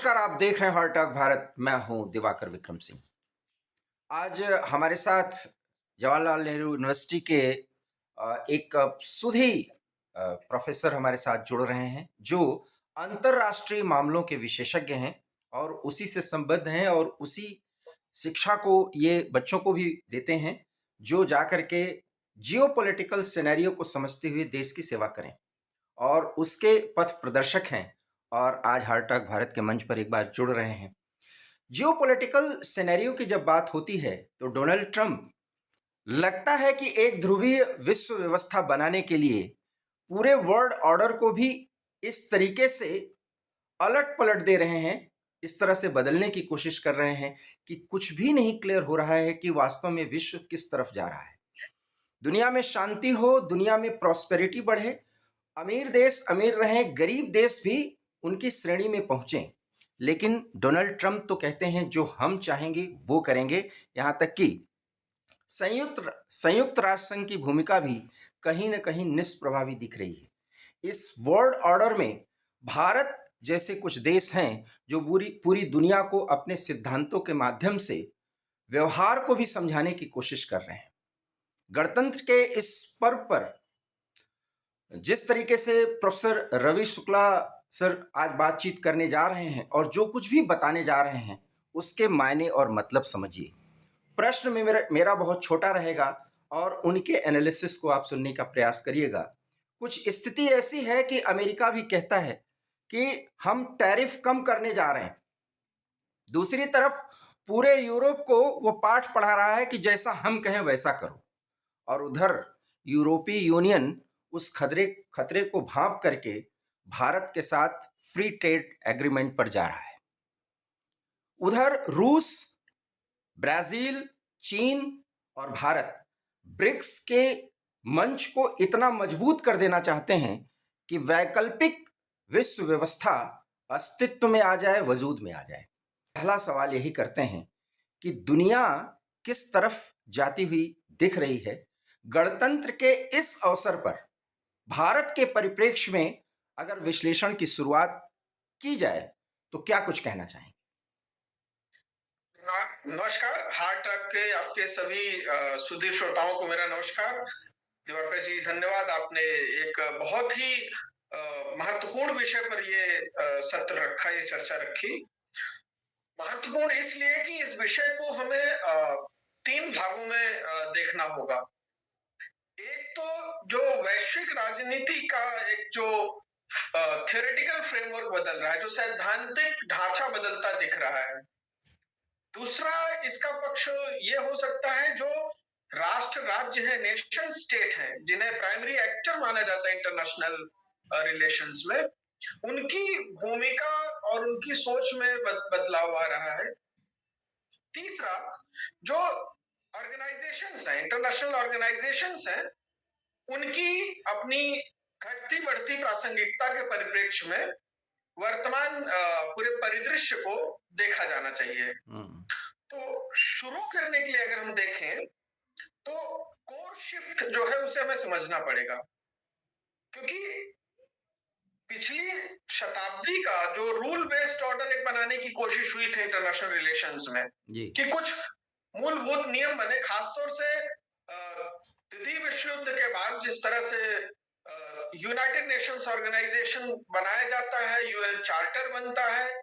नमस्कार, आप देख रहे हैं हॉट टॉक भारत। मैं हूं दिवाकर विक्रम सिंह। आज हमारे साथ जवाहरलाल नेहरू यूनिवर्सिटी के एक सुधी प्रोफेसर हमारे साथ जुड़ रहे हैं जो अंतर्राष्ट्रीय मामलों के विशेषज्ञ हैं और उसी से संबद्ध हैं और उसी शिक्षा को ये बच्चों को भी देते हैं जो जा करके जियोपॉलिटिकल सिनेरियो को समझते हुए देश की सेवा करें और उसके पथ प्रदर्शक हैं और आज हार्ट टॉक भारत के मंच पर एक बार जुड़ रहे हैं। जियोपॉलिटिकल सिनेरियो की जब बात होती है तो डोनाल्ड ट्रंप लगता है कि एक ध्रुवीय विश्व व्यवस्था बनाने के लिए पूरे वर्ल्ड ऑर्डर को भी इस तरीके से अलट पलट दे रहे हैं, इस तरह से बदलने की कोशिश कर रहे हैं कि कुछ भी नहीं क्लियर हो रहा है कि वास्तव में विश्व किस तरफ जा रहा है। दुनिया में शांति हो, दुनिया में प्रॉस्पेरिटी बढ़े, अमीर देश अमीर रहें, गरीब देश भी उनकी श्रेणी में पहुंचे। लेकिन डोनाल्ड ट्रंप तो कहते हैं जो हम चाहेंगे वो करेंगे। यहां तक कि संयुक्त राष्ट्र संघ की भूमिका भी कहीं ना कहीं निष्प्रभावी दिख रही है। इस वर्ल्ड ऑर्डर में भारत जैसे कुछ देश हैं जो पूरी पूरी दुनिया को अपने सिद्धांतों के माध्यम से व्यवहार को भी समझाने की कोशिश कर रहे हैं। गणतंत्र के इस पर्व पर जिस तरीके से प्रोफेसर रवि शुक्ला सर आज बातचीत करने जा रहे हैं और जो कुछ भी बताने जा रहे हैं उसके मायने और मतलब समझिए। प्रश्न में मेरा बहुत छोटा रहेगा और उनके एनालिसिस को आप सुनने का प्रयास करिएगा। कुछ स्थिति ऐसी है कि अमेरिका भी कहता है कि हम टैरिफ कम करने जा रहे हैं, दूसरी तरफ पूरे यूरोप को वो पाठ पढ़ा रहा है कि जैसा हम कहें वैसा करो, और उधर यूरोपीय यूनियन उस खतरे को भांप करके भारत के साथ फ्री ट्रेड एग्रीमेंट पर जा रहा है। उधर रूस, ब्राजील, चीन और भारत ब्रिक्स के मंच को इतना मजबूत कर देना चाहते हैं कि वैकल्पिक विश्व व्यवस्था अस्तित्व में आ जाए, वजूद में आ जाए। पहला सवाल यही करते हैं कि दुनिया किस तरफ जाती हुई दिख रही है। गणतंत्र के इस अवसर पर भारत के परिप्रेक्ष्य में अगर विश्लेषण की शुरुआत की जाए तो क्या कुछ कहना चाहेंगे? नमस्कार। हार्ट टॉक के आपके सभी सुधीर श्रोताओं को मेरा नमस्कार। दिवाकर जी, धन्यवाद। आपने एक बहुत ही महत्वपूर्ण विषय पर ये सत्र रखा, ये चर्चा रखी। महत्वपूर्ण इसलिए कि इस विषय को हमें तीन भागों में देखना होगा। एक तो जो वैश्विक राजनीति का एक जो थियोरेटिकल फ्रेमवर्क बदल रहा है, जो सैद्धांतिक ढांचा बदलता दिख रहा है। दूसरा इसका पक्ष ये हो सकता है जो राष्ट्र राज्य है, नेशन स्टेट है, जिन्हें प्राइमरी एक्टर माना जाता है इंटरनेशनल रिलेशंस में, उनकी भूमिका और उनकी सोच में बदलाव आ रहा है। तीसरा जो ऑर्गेनाइजेशंस हैं, इंटरनेशनल ऑर्गेनाइजेशंस हैं, उनकी अपनी घटती बढ़ती प्रासंगिकता के परिप्रेक्ष्य में वर्तमान पूरे परिदृश्य को देखा जाना चाहिए। तो शुरू करने के लिए अगर हम देखें तो कोर शिफ्ट जो है उसे हमें समझना पड़ेगा, क्योंकि पिछली शताब्दी का जो रूल बेस्ड ऑर्डर एक बनाने की कोशिश हुई थी इंटरनेशनल रिलेशंस में कि कुछ मूलभूत नियम बने, खासतौर से द्वितीय विश्व युद्ध के बाद जिस तरह से यूनाइटेड नेशंस ऑर्गेनाइजेशन बनाया जाता है, यूएन चार्टर बनता है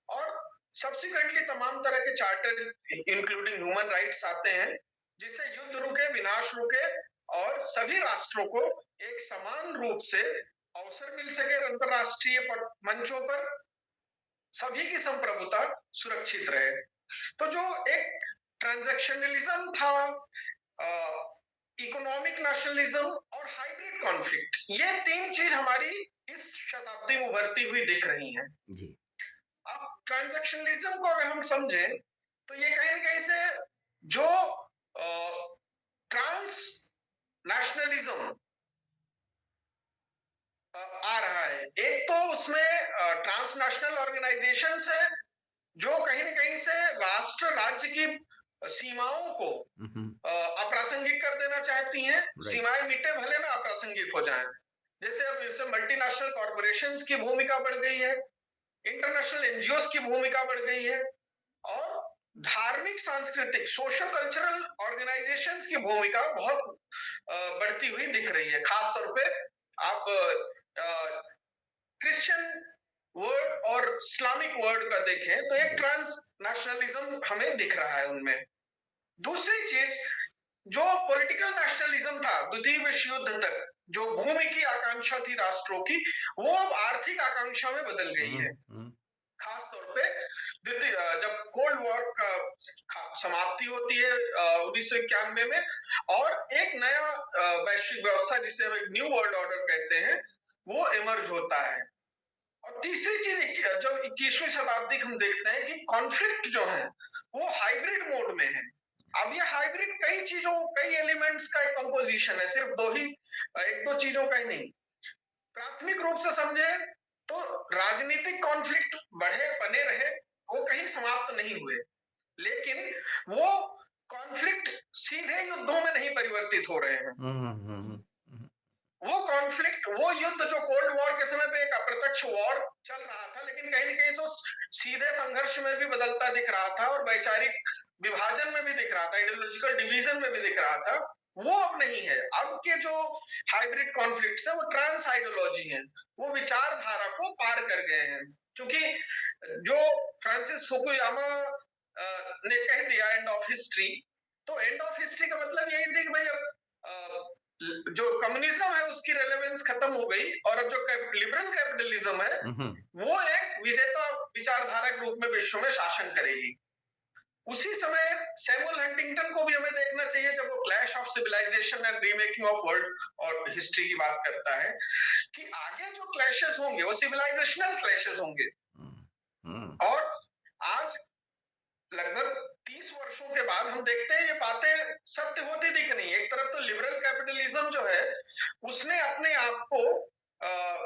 और सब्सिक्वेंटली तमाम तरह के चार्टर इंक्लूडिंग ह्यूमन राइट्स आते हैं, जिससे युद्ध रुके, विनाश रुके और सभी राष्ट्रों को एक समान रूप से अवसर मिल सके अंतरराष्ट्रीय मंचों पर, सभी की संप्रभुता सुरक्षित रहे। तो जो एक ट्रांजैक्शनलिज्म था, इकोनॉमिक नेशनलिज्म और हाइब्रिड कॉन्फ्लिक्ट, ये तीन चीज हमारी इस शताब्दी में उभरती हुई दिख रही हैं। जी। अब ट्रांजैक्शनलिज्म को अगर हम समझें तो ये कहीं न कहीं से जो ट्रांस नेशनलिज्म आ रहा है, एक तो उसमें ट्रांसनेशनल ऑर्गेनाइजेशंस है जो कहीं न कहीं से राष्ट्र राज्य की सीमाओं को अप्रासंगिक कर देना चाहती हैं। सीमाएं मिटे भले ना अप्रासंगिक हो जाएं। जैसे अब इससे मल्टीनेशनल कॉर्पोरेशंस की भूमिका बढ़ गई है, इंटरनेशनल एनजीओज की भूमिका बढ़ गई है और धार्मिक सांस्कृतिक सोशल कल्चरल ऑर्गेनाइजेशंस की भूमिका बहुत बढ़ती हुई दिख रही है। खास तौर पे आप क्रिश्चियन वर्ल्ड और इस्लामिक वर्ल्ड का देखें तो एक ट्रांस नेशनलिज्म हमें दिख रहा है उनमें। दूसरी चीज, जो पॉलिटिकल नेशनलिज्म था द्वितीय विश्व युद्ध तक, जो भूमि की आकांक्षा थी राष्ट्रों की, वो अब आर्थिक आकांक्षा में बदल गई है। खास तौर पे द्वितीय जब कोल्ड वॉर का समाप्ति होती है 1991 में, और एक नया वैश्विक व्यवस्था जिसे हम न्यू वर्ल्ड ऑर्डर कहते हैं वो इमर्ज होता है। और तीसरी चीज, जब 21वीं शताब्दी हम देखते हैं कि कॉन्फ्लिक्ट जो है वो हाइब्रिड मोड में है। अब ये हाइब्रिड कई चीजों, कई एलिमेंट्स का एक कंपोजिशन है, सिर्फ एक दो चीजों का ही नहीं। प्राथमिक रूप से समझे तो राजनीतिक कॉन्फ्लिक्ट बढ़े बने रहे, वो कहीं समाप्त नहीं हुए, लेकिन वो कॉन्फ्लिक्ट सीधे युद्धों में नहीं परिवर्तित हो रहे हैं। वो कॉन्फ्लिक्ट, वो युद्ध जो कोल्ड वॉर के समय पे एक अप्रत्यक्ष वॉर चल रहा था, लेकिन कहीं न कहीं सो सीधे संघर्ष में भी बदलता दिख रहा था और वैचारिक विभाजन में भी दिख रहा था, आइडियोलॉजिकल डिवीजन में भी दिख रहा था, वो अब नहीं है। अब के जो हाइब्रिड कॉन्फ्लिक्ट्स है वो ट्रांस आइडियोलॉजी है, वो विचारधारा को पार कर गए हैं। क्योंकि जो फ्रांसिस फुकुयामा ने कह दिया एंड ऑफ हिस्ट्री, तो एंड ऑफ हिस्ट्री का मतलब यही थी कि भाई अब जो कम्युनिज्म है उसकी रेलेवेंस खत्म हो गई और अब जो लिबरल कैपिटलिज्म है वो एक विजेता विचारधारा के रूप में विश्व में शासन करेगी। उसी समय सैमुअल हंटिंगटन को भी हमें देखना चाहिए जब वो clash of civilisation and remaking of world और हिस्ट्री की बात करता है, कि आगे जो क्लैशेस होंगे वो सिविलाइजेशनल क्लैशेस होंगे। और आज लगभग 30 वर्षों के बाद हम देखते हैं ये बातें सत्य होती दिख रही है। एक तरफ तो लिबरल कैपिटलिज्म जो है उसने अपने आप को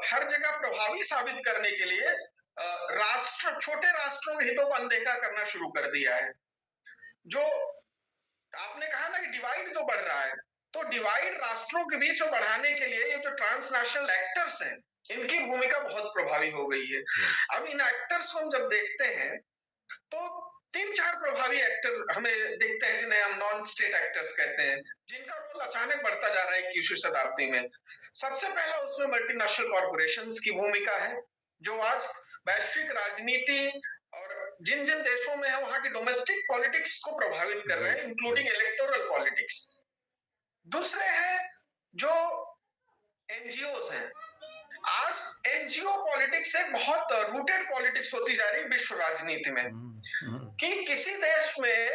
हर जगह प्रभावी साबित करने के लिए छोटे राष्ट्रों के हितों को अनदेखा करना शुरू कर दिया है। जो आपने कहा ना कि डिवाइड जो बढ़ रहा है, तो डिवाइड राष्ट्रों के बीच में बढ़ाने के लिए ये जो ट्रांसनेशनल एक्टर्स हैं इनकी भूमिका बहुत प्रभावी हो गई है। अब इन एक्टर्स को हम जब देखते हैं तो 3-4 प्रभावी एक्टर हमें दिखते हैं जिन्हें हम नॉन स्टेट एक्टर्स कहते हैं, जिनका रोल अचानक बढ़ता जा रहा है 21वीं शताब्दी में। सबसे पहला उसमें मल्टीनेशनल कॉर्पोरेशंस की भूमिका है, जो आज वैश्विक राजनीति और जिन जिन देशों में है वहां की डोमेस्टिक पॉलिटिक्स को प्रभावित कर रहे हैं, इंक्लूडिंग इलेक्टोरल पॉलिटिक्स। दूसरे हैं जो एनजीओज हैं। आज एनजीओ पॉलिटिक्स एक बहुत रूटेड पॉलिटिक्स होती जा रही है विश्व राजनीति में, कि किसी देश में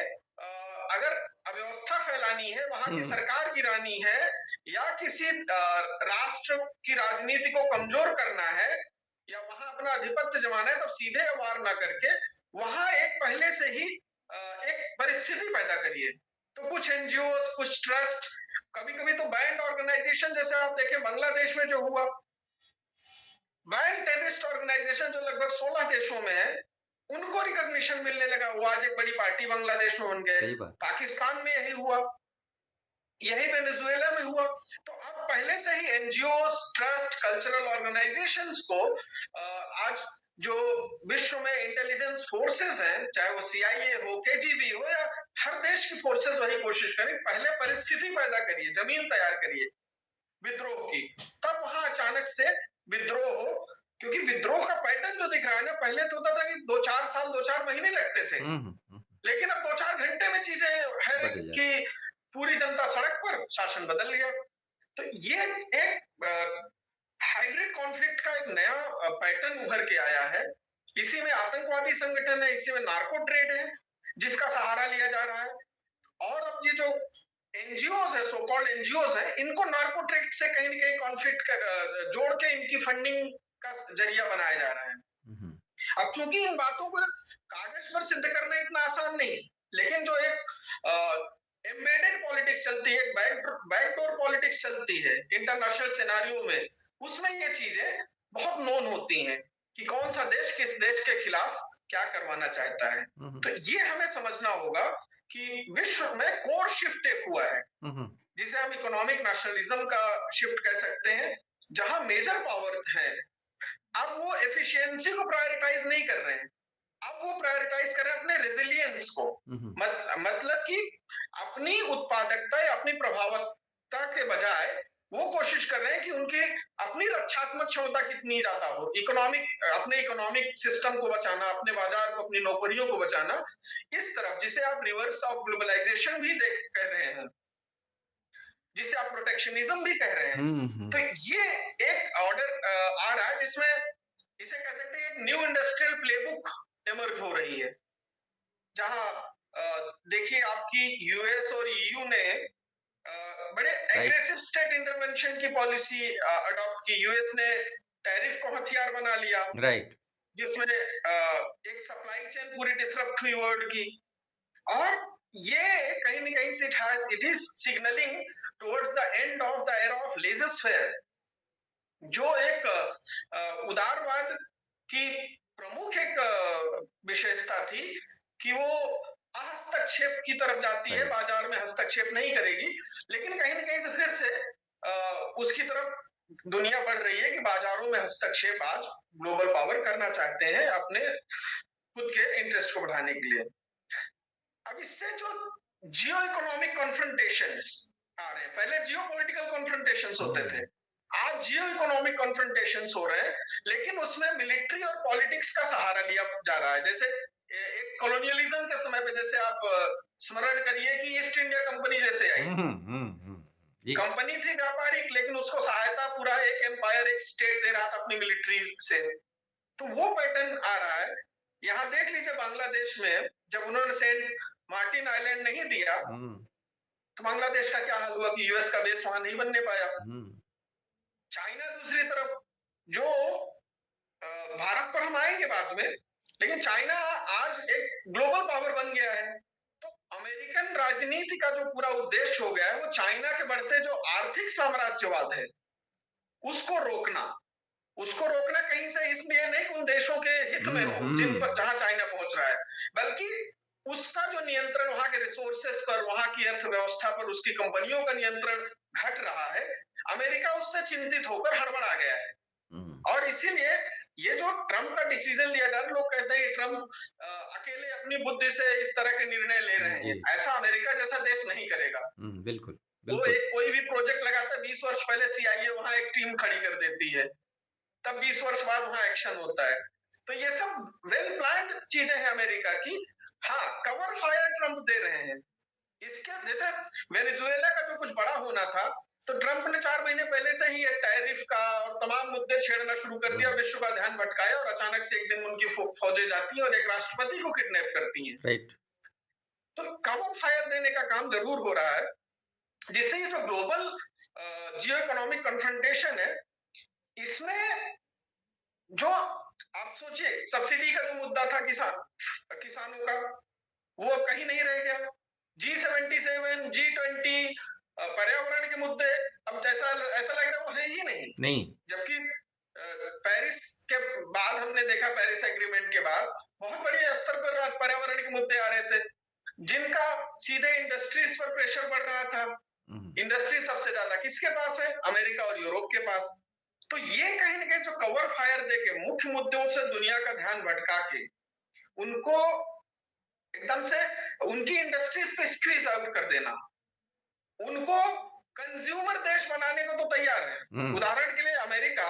अगर अव्यवस्था फैलानी है, वहां की सरकार गिरानी है, या किसी राष्ट्र की राजनीति को कमजोर करना है, या वहां अपना आधिपत्य जमाना है, तब सीधे वार ना करके वहां एक पहले से ही एक परिस्थिति पैदा करिए। तो कुछ एनजीओ, कुछ ट्रस्ट, कभी कभी तो बैंड ऑर्गेनाइजेशन, जैसे आप देखें बांग्लादेश में जो हुआ, बैंड टेररिस्ट ऑर्गेनाइजेशन जो लगभग 16 देशों में है, उनको रिकॉग्निशन मिलने लगा, वो आज एक बड़ी पार्टी बांग्लादेश में बन गए। पाकिस्तान में यही हुआ, यही वेनेजुएला में हुआ। तो अब पहले से ही एनजीओ, ट्रस्ट, कल्चरल ऑर्गेनाइजेशंस को आज जो विश्व में इंटेलिजेंस फोर्सेस हैं, चाहे वो सीआईए हो, केजीबी हो, या हर देश की फोर्सेस वही कोशिश करें, पहले परिस्थिति पैदा करिए, जमीन तैयार करिए विद्रोह की, तब वहां अचानक से विद्रोह हो। क्योंकि विद्रोह का पैटर्न जो दिख रहा है ना, पहले तो होता था कि 2-4 साल, 2-4 महीने लगते थे, लेकिन अब 2-4 घंटे में चीजें है कि पूरी जनता सड़क पर, शासन बदल गया। तो ये एक हाइब्रिड कॉन्फ्लिक्ट का एक नया पैटर्न उभर के आया है। इसी में आतंकवादी संगठन है, इसी में नार्को ट्रेड है जिसका सहारा लिया जा रहा है, और अब ये जो एनजीओज है, सो कॉल्ड एनजीओज है, इनको नार्को ट्रेड से कहीं न कहीं कॉन्फ्लिक्ट जोड़ के इनकी फंडिंग का जरिया बनाया जा रहा है। अब चूंकि इन बातों को कागज पर सिद्ध करना इतना आसान नहीं, लेकिन जो एक एम्बेडेड पॉलिटिक्स चलती है, बैकडोर पॉलिटिक्स चलती है इंटरनेशनल सिनेरियो में, उसमें ये चीजें बहुत नोन होती हैं कि कौन सा देश किस देश के खिलाफ क्या करवाना चाहता है। तो ये हमें समझना होगा कि विश्व में कोर शिफ्ट एक हुआ है, जिसे हम इकोनॉमिक नेशनलिज्म का शिफ्ट कह सकते हैं, जहां मेजर पावर है अब वो एफिशिएंसी को प्रायोरिटाइज नहीं कर रहे हैं, अब वो प्रायोरिटाइज कर रहे हैं अपने रेजिलियंस को। मतलब कि अपनी उत्पादकता या अपनी प्रभावकता के बजाय वो कोशिश कर रहे हैं कि उनकी अपनी रक्षात्मक क्षमता कितनी ज्यादा हो, अपने इकोनॉमिक सिस्टम को बचाना, अपने बाजार को, अपनी नौकरियों को बचाना, इस तरफ जिसे आप रिवर्स ऑफ ग्लोबलाइजेशन भी देख कह रहे हैं, जिसे आप प्रोटेक्शनिज्म भी कह रहे हैं। तो ये एक ऑर्डर आ रहा है जिसमें इसे कह सकते हैं एक न्यू इंडस्ट्रियल प्लेबुक इमर्ज हो रही है, जहां देखिए आपकी यूएस और ईयू ने बड़े एग्रेसिव स्टेट इंटरवेंशन की पॉलिसी अडॉप्ट की। यूएस ने टैरिफ को हथियार बना लिया, राइट, जिसमें एक सप्लाई चेन पूरी डिसरप्ट हुई वर्ल्ड की, और ये कहीं न कहीं it is signalling towards the end of the era of laissez, जो एक उदारवाद की प्रमुख एक विशेषता थी कि वो हस्तक्षेप की तरफ जाती है, बाजार में हस्तक्षेप नहीं करेगी, लेकिन कहीं न कहीं से फिर से उसकी तरफ दुनिया बढ़ रही है कि बाजारों में हस्तक्षेप आज ग्लोबल पावर करना चाहते हैं अपने खुद के इंटरेस्ट को बढ़ाने के लिए। अब इससे जो जियो इकोनॉमिक कॉन्फ्रंटेशंस आ रहे हैं, पहले जियो पॉलिटिकल कॉन्फ्रंटेशंस होते थे, आज जियो इकोनॉमिक कॉन्फ्रंटेशंस हो रहे हैं, लेकिन उसमें मिलिट्री और पॉलिटिक्स का सहारा लिया जा रहा है। जैसे एक कॉलोनियलिज्म के समय पे, जैसे आप स्मरण करिए कि ईस्ट इंडिया कंपनी जैसे आई, कंपनी थी व्यापारिक, लेकिन उसको सहायता पूरा एक एम्पायर, एक स्टेट दे रहा था अपनी मिलिट्री से। तो वो पैटर्न आ रहा है। यहाँ देख लीजिए बांग्लादेश में जब उन्होंने सेंट मार्टिन आइलैंड नहीं दिया, तो बांग्लादेश का क्या हाल हुआ कि यूएस का बेस वहां नहीं बनने पाया। चाइना दूसरी तरफ, जो भारत पर हम आएंगे बाद में, लेकिन चाइना आज एक ग्लोबल पावर बन गया है। तो अमेरिकन राजनीति का जो पूरा उद्देश्य हो गया है वो चाइना के बढ़ते जो आर्थिक साम्राज्यवाद है उसको रोकना। उसको रोकना कहीं से इसलिए नहीं कि उन देशों के हित में हो जिन पर जहां चाइना पहुंच रहा है, बल्कि उसका जो नियंत्रण वहां के रिसोर्सेस पर, वहां की अर्थव्यवस्था पर, उसकी कंपनियों का नियंत्रण घट रहा है। अमेरिका उससे चिंतित होकर हड़बड़ा गया है, और इसीलिए ये जो ट्रंप का डिसीजन लिया जा रहा है, लोग कहते हैं ट्रंप अकेले अपनी बुद्धि से इस तरह के निर्णय ले रहे हैं। ऐसा अमेरिका जैसा देश नहीं करेगा। बिल्कुल, वो एक कोई भी प्रोजेक्ट लगाता है, 20 वर्ष पहले सीआईए वहां एक टीम खड़ी कर देती है, तब 20 वर्ष बाद वहां एक्शन होता है। तो ये सब वेल प्लान्ड चीजें हैं अमेरिका की। हाँ, कवर फायर ट्रंप दे रहे हैं। इसके जैसे वेनेजुएला का जो कुछ बड़ा होना था, तो ट्रंप ने 4 महीने पहले से ही टैरिफ का और तमाम मुद्दे छेड़ना शुरू कर दिया, विश्व का ध्यान भटकाया, और अचानक से एक दिन उनकी फौजें जाती हैं और एक राष्ट्रपति को किडनैप करती हैं। राइट। तो कवर फायर देने का काम जरूर हो रहा है, जिससे ये जो ग्लोबल जियो इकोनॉमिक कन्फ्रंटेशन है, इसमें जो आप सोचिए सब्सिडी का जो मुद्दा था किसानों का, वो कहीं नहीं रह गया। G77, G20, पर्यावरण के मुद्दे अब ऐसा लग रहा है वो है ही नहीं। जबकि पेरिस के बाद हमने देखा, पेरिस एग्रीमेंट के बाद बहुत बड़े स्तर पर पर्यावरण के मुद्दे आ रहे थे, जिनका सीधे इंडस्ट्रीज पर प्रेशर बढ़ रहा था। इंडस्ट्री सबसे ज्यादा किसके पास है? अमेरिका और यूरोप के पास। तो ये कहीं ना कहीं जो कवर फायर देके मुख्य मुद्दों से दुनिया का ध्यान भटका के उनको एकदम से उनकी इंडस्ट्रीज पे स्क्वीज आउट कर देना, उनको कंज्यूमर देश बनाने को तो तैयार है। उदाहरण के लिए अमेरिका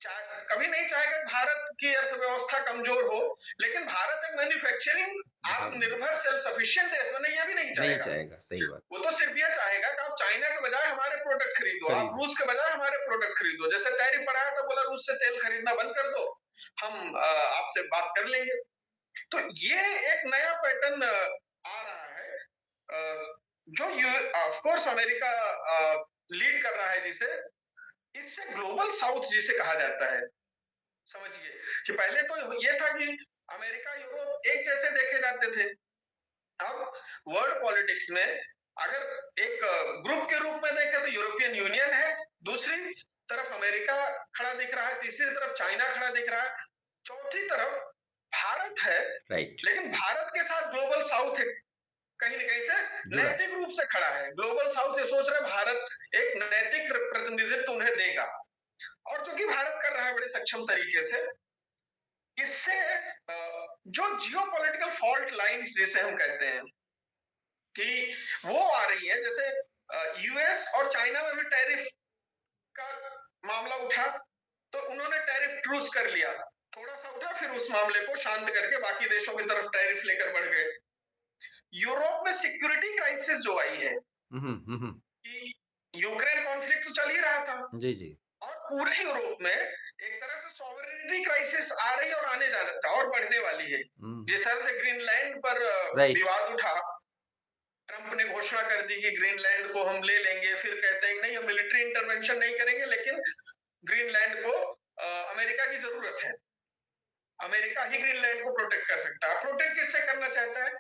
कभी नहीं चाहेगा भारत की अर्थव्यवस्था कमजोर हो, लेकिन भारत एक मैन्युफैक्चरिंग आत्मनिर्भर सेल्फ सफिशिएंट देश बने, ये भी नहीं चाहेगा। सही बात। वो तो सिर्फ ये चाहेगा कि आप चाइना के बजाय हमारे प्रोडक्ट खरीदो, आप रूस के बजाय हमारे प्रोडक्ट खरीदो। जैसे टैरिफ बढ़ाया था, बोला रूस से तेल खरीदना बंद कर दो, हम आपसे बात कर लेंगे। तो ये एक नया पैटर्न आ रहा है, जो ऑफ कोर्स अमेरिका लीड कर रहा है, जिसे इससे ग्लोबल साउथ जिसे कहा जाता है। समझिए कि पहले तो ये था कि अमेरिका यूरोप एक जैसे देखे जाते थे। अब वर्ल्ड पॉलिटिक्स में अगर एक ग्रुप के रूप में देखें तो यूरोपियन यूनियन है, दूसरी तरफ अमेरिका खड़ा दिख रहा है, तीसरी तरफ चाइना खड़ा दिख रहा है, चौथी तरफ भारत है। राइट। लेकिन भारत के साथ ग्लोबल साउथ कहीं न कहीं से नैतिक रूप से खड़ा है। ग्लोबल साउथ ये सोच रहे भारत एक नैतिक प्रतिनिधित्व उन्हें देगा। और जो कि भारत कर रहा है बड़े सक्षम तरीके से। इससे जो जियोपॉलिटिकल फॉल्ट लाइन्स जिसे हम कहते हैं कि वो आ रही है, जैसे यूएस और चाइना में भी टैरिफ का मामला उठा, तो उन्होंने टैरिफ ट्रूस कर लिया। थोड़ा सा उठा, फिर उस मामले को शांत करके बाकी देशों की तरफ टैरिफ लेकर बढ़ गए। यूरोप में सिक्योरिटी क्राइसिस जो आई है कि यूक्रेन कॉन्फ्लिक्ट तो चल ही रहा था, जी जी। और पूरे यूरोप में एक तरह से सॉवरेनिटी क्राइसिस आ रही है और आने जा रहा और बढ़ने वाली है। जिस तरह से ग्रीनलैंड पर राइट। विवाद उठा, ट्रंप ने घोषणा कर दी कि ग्रीनलैंड को हम ले लेंगे, फिर कहते हैं नहीं हम मिलिट्री इंटरवेंशन नहीं करेंगे, लेकिन ग्रीनलैंड को अमेरिका की जरूरत है, अमेरिका ही ग्रीनलैंड को प्रोटेक्ट कर सकता है। प्रोटेक्ट किससे करना चाहता है?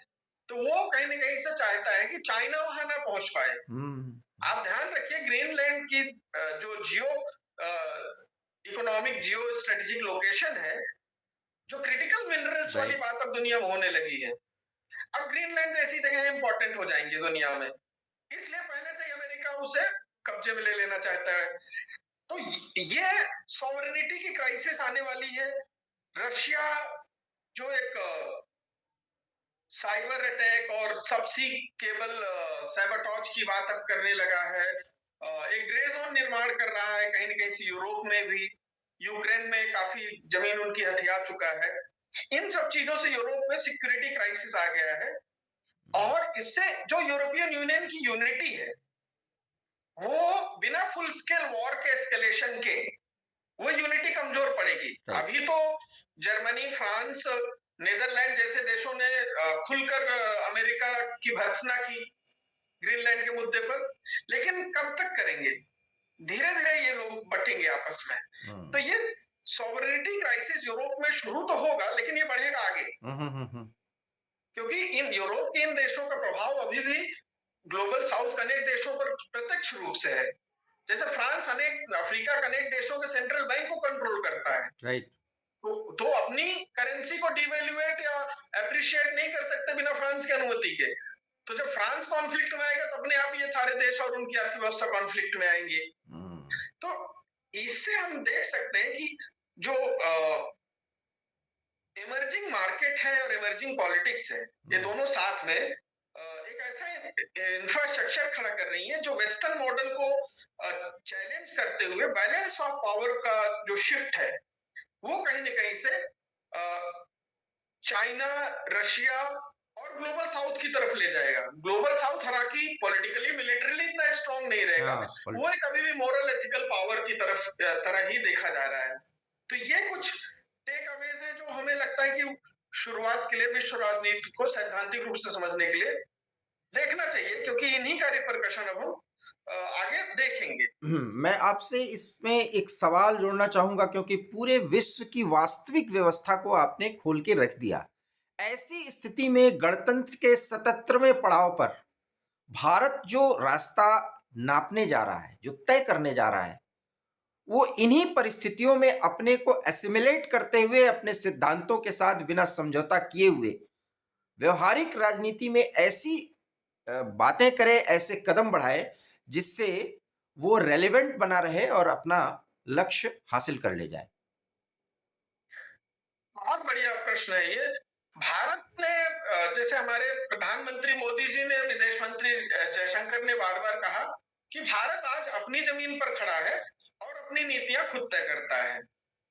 तो वो कहीं ना कहीं से चाहता है कि चाइना वहां ना पहुंच पाए। आप ध्यान रखिए, ग्रीनलैंड की जो जियो इकोनॉमिक जियो स्ट्रेटेजिक लोकेशन है, जो क्रिटिकल मिनरल्स वाली राइट। बात अब दुनिया में होने लगी है। अब ग्रीनलैंड जैसी जगह इंपॉर्टेंट हो जाएंगी दुनिया में, इसलिए पहले से ही अमेरिका उसे कब्जे में ले लेना चाहता है। तो ये सॉवरेनिटी की क्राइसिस आने वाली है। रशिया जो एक साइबर अटैक और सबसी केबल सैबोटाज की बात अब करने लगा है, एक ग्रे जोन निर्माण कर रहा है कहीं न कहीं से यूरोप में भी, यूक्रेन में काफी जमीन उनकी हथिया चुका है। इन सब चीजों से यूरोप में सिक्योरिटी क्राइसिस आ गया है, और इससे जो यूरोपियन यूनियन की यूनिटी है, वो बिना फुल स्केल वॉर के एस्केलेशन के वो यूनिटी कमजोर पड़ेगी। राइट। अभी तो जर्मनी, फ्रांस, नीदरलैंड जैसे देशों ने खुलकर अमेरिका की भर्त्सना की ग्रीनलैंड के मुद्दे पर, लेकिन कब तक करेंगे? धीरे धीरे ये लोग बटेंगे आपस में। तो ये सॉवरेनिटी क्राइसिस यूरोप में शुरू तो होगा, लेकिन ये बढ़ेगा आगे, क्योंकि इन यूरोप के इन देशों का प्रभाव अभी भी ग्लोबल साउथ के अनेक देशों पर प्रत्यक्ष रूप से है। जैसे फ्रांस अनेक अफ्रीका के अनेक देशों के सेंट्रल बैंक को कंट्रोल करता है, राइट। तो अपनी करेंसी को डिवैल्यूएट या अप्रिशिएट नहीं कर सकते बिना फ्रांस की अनुमति के। तो जब फ्रांस कॉन्फ्लिक्ट में आएगा, तो अपने आप ये सारे देश और उनकी अर्थव्यवस्था कॉन्फ्लिक्ट में आएंगे। तो इससे हम देख सकते हैं कि जो इमर्जिंग मार्केट है और इमर्जिंग पॉलिटिक्स है, ये दोनों साथ में एक ऐसा इंफ्रास्ट्रक्चर खड़ा कर रही है जो वेस्टर्न मॉडल को चैलेंज करते हुए बैलेंस ऑफ पावर का जो शिफ्ट है, वो कहीं न कहीं से चाइना, रशिया और ग्लोबल साउथ की तरफ ले जाएगा। ग्लोबल साउथ हालांकि पॉलिटिकली, मिलिटरीली इतना स्ट्रांग नहीं रहेगा, वो एक अभी भी मोरल एथिकल पावर की तरह ही देखा जा रहा है। तो ये कुछ टेक अवेज है जो हमें लगता है कि शुरुआत के लिए विश्व राजनीति को सैद्धांतिक रूप से समझने के लिए देखना चाहिए, क्योंकि इन्हीं का रिपरकशन अब हम आगे देखेंगे। मैं आपसे इसमें एक सवाल जोड़ना चाहूंगा, क्योंकि पूरे विश्व की वास्तविक व्यवस्था को आपने खोल के रख दिया। ऐसी स्थिति में गणतंत्र के 77वें पड़ाव पर भारत जो रास्ता नापने जा रहा है, जो तय करने जा रहा है, वो इन्हीं परिस्थितियों में अपने को एसिमिलेट करते हुए, अपने सिद्धांतों के साथ बिना समझौता किए हुए व्यवहारिक राजनीति में ऐसी बातें करे, ऐसे कदम बढ़ाए जिससे वो रेलेवेंट बना रहे और अपना लक्ष्य हासिल कर ले जाए। बहुत बढ़िया प्रश्न है ये। भारत ने जैसे हमारे प्रधानमंत्री मोदी जी ने, विदेश मंत्री जयशंकर ने बार बार कहा कि भारत आज अपनी जमीन पर खड़ा है और अपनी नीतियां खुद तय करता है।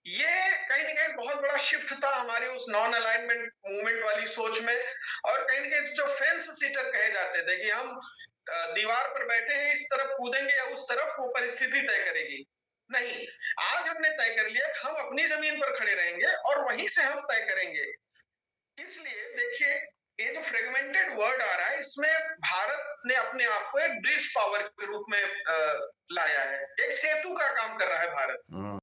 ये कहीं ना कहीं बहुत बड़ा शिफ्ट था हमारे उस नॉन अलाइनमेंट मूवमेंट वाली सोच में, और कहीं ना कहीं जो फेंस सीटर कहे जाते थे कि हम दीवार पर बैठे हैं, इस तरफ कूदेंगे या उस तरफ, वो परिस्थिति तय करेगी। नहीं, आज हमने तय कर लिया हम अपनी जमीन पर खड़े रहेंगे और वहीं से हम तय करेंगे। इसलिए देखिए, ये जो फ्रेगमेंटेड वर्ड आ रहा है, इसमें भारत ने अपने आप को एक ब्रिज पावर के रूप में लाया है, एक सेतु का काम कर रहा है भारत।